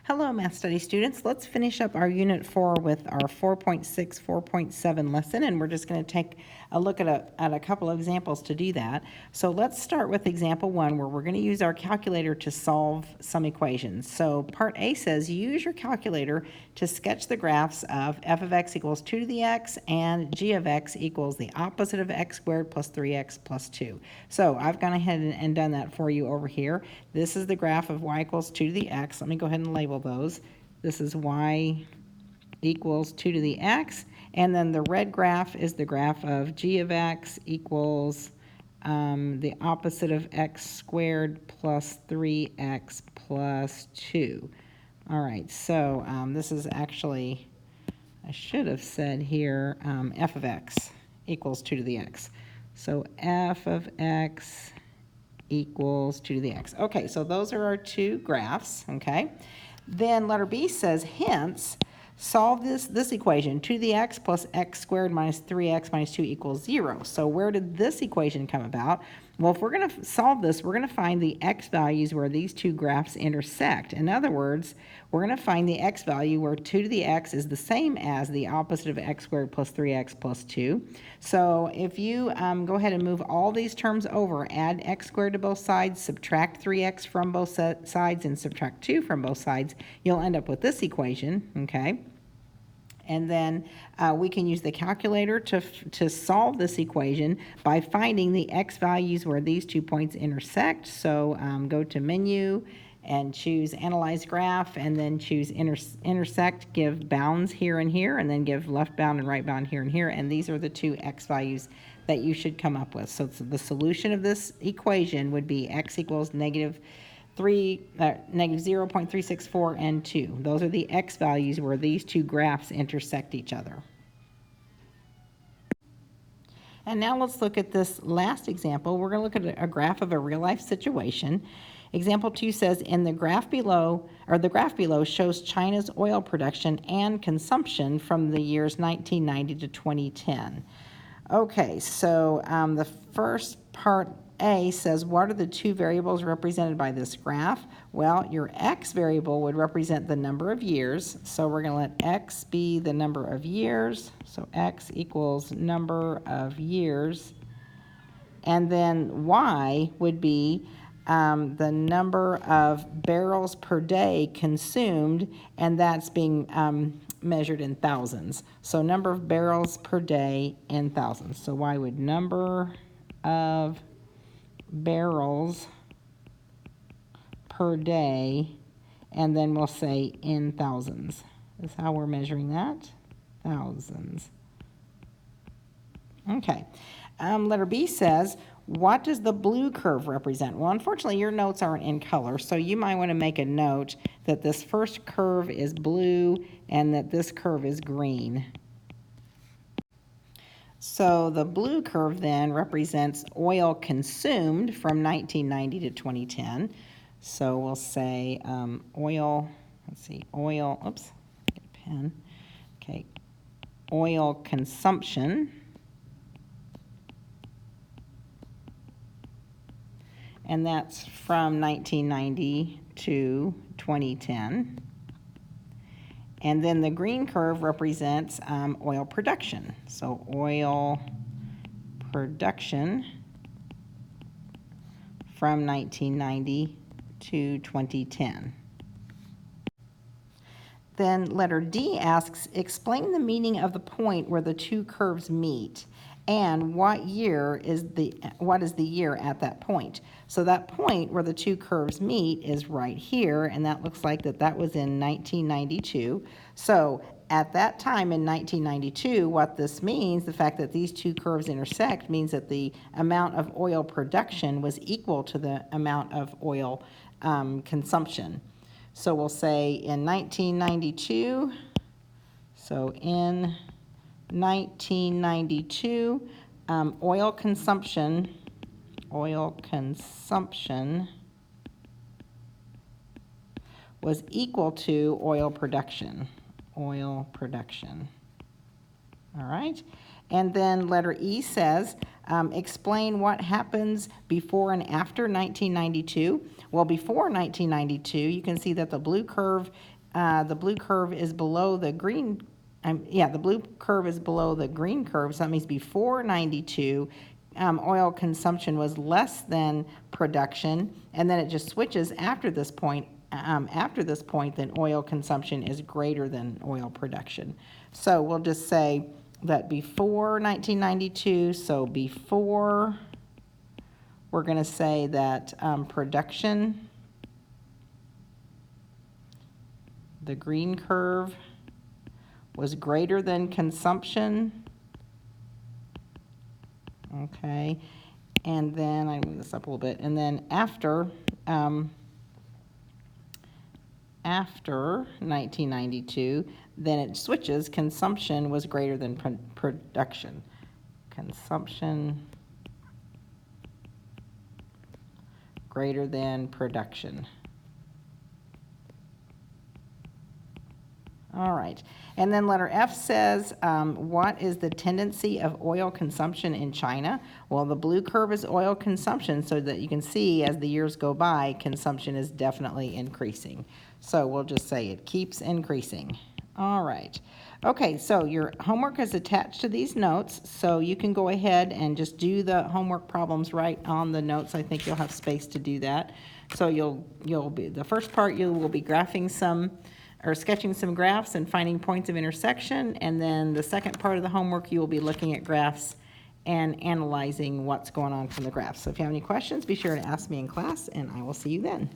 Hello, Math Study students. Let's finish up our Unit 4 with our 4.6, 4.7 lesson, and we're just going to take a look at a couple of examples to do that. So let's start with example 1, where we're going to use our calculator to solve some equations. So part A says, use your calculator to sketch the graphs of f of x equals 2 to the x and g of x equals the opposite of x squared plus 3x plus 2. So I've gone ahead and done that for you over here. This is the graph of y equals 2 to the x. Let me go ahead and label those. This is y equals 2 to the x, and then the red graph is the graph of g of x equals the opposite of x squared plus 3x plus 2. All right, so this is actually, I should have said here, f of x equals 2 to the x. So f of x equals 2 to the x. Okay, so those are our two graphs, okay? Then letter B says, hence, solve this equation, 2 to the x plus x squared minus 3x minus 2 equals 0. So where did this equation come about? Well, if we're going to solve this, we're going to find the x values where these two graphs intersect. In other words, we're going to find the x value where 2 to the x is the same as the opposite of x squared plus 3x plus 2. So if you go ahead and move all these terms over, add x squared to both sides, subtract 3x from both sides, and subtract 2 from both sides, you'll end up with this equation, okay? And then we can use the calculator to solve this equation by finding the x values where these 2 points intersect. So go to Menu and choose Analyze Graph, and then choose Intersect, give bounds here and here, and then give left bound and right bound here and here. And these are the two x values that you should come up with. So the solution of this equation would be x equals negative 0.364 and 2. Those are the x values where these two graphs intersect each other. And now let's look at this last example. We're going to look at a graph of a real-life situation. Example 2 says, in the graph below shows China's oil production and consumption from the years 1990 to 2010. Okay, so the first part A says, what are the two variables represented by this graph? Well, your x variable would represent the number of years, so we're going to let x be the number of years, so x equals number of years, and then y would be the number of barrels per day consumed, and that's being measured in thousands. So number of barrels per day in thousands. So y would number of barrels per day, and then we'll say in thousands. That's how we're measuring that, thousands. Okay, letter B says, what does the blue curve represent? Well, unfortunately, your notes aren't in color, so you might want to make a note that this first curve is blue and that this curve is green. So the blue curve then represents oil consumed from 1990 to 2010. So we'll say oil, oops, get a pen. Okay, oil consumption. And that's from 1990 to 2010. And then the green curve represents oil production. So oil production from 1990 to 2010. Then letter D asks, explain the meaning of the point where the two curves meet, and what is the year at that point. So that point where the two curves meet is right here, and that looks like that was in 1992. So at that time in 1992, what this means, the fact that these two curves intersect, means that the amount of oil production was equal to the amount of oil consumption. So we'll say in 1992, so in 1992, oil consumption was equal to oil production. All right. And then letter E says, Explain what happens before and after 1992. Well, before 1992, you can see that the blue curve is below the green. The blue curve is below the green curve, so that means before 92, oil consumption was less than production, and then it just switches after this point. Then oil consumption is greater than oil production. So we'll just say that before 1992, so before, we're going to say that production, the green curve, was greater than consumption. Okay, and then I move this up a little bit, and then after 1992, then it switches. Consumption was greater than production. Consumption greater than production. All right, and then letter F says, what is the tendency of oil consumption in China? Well, the blue curve is oil consumption, so that you can see as the years go by, consumption is definitely increasing. So we'll just say it keeps increasing. All right. Okay, so your homework is attached to these notes, so you can go ahead and just do the homework problems right on the notes. I think you'll have space to do that. So you'll be, the first part you will be graphing some, or sketching some graphs and finding points of intersection, and then the second part of the homework you will be looking at graphs and analyzing what's going on from the graphs. So if you have any questions, be sure to ask me in class, and I will see you then.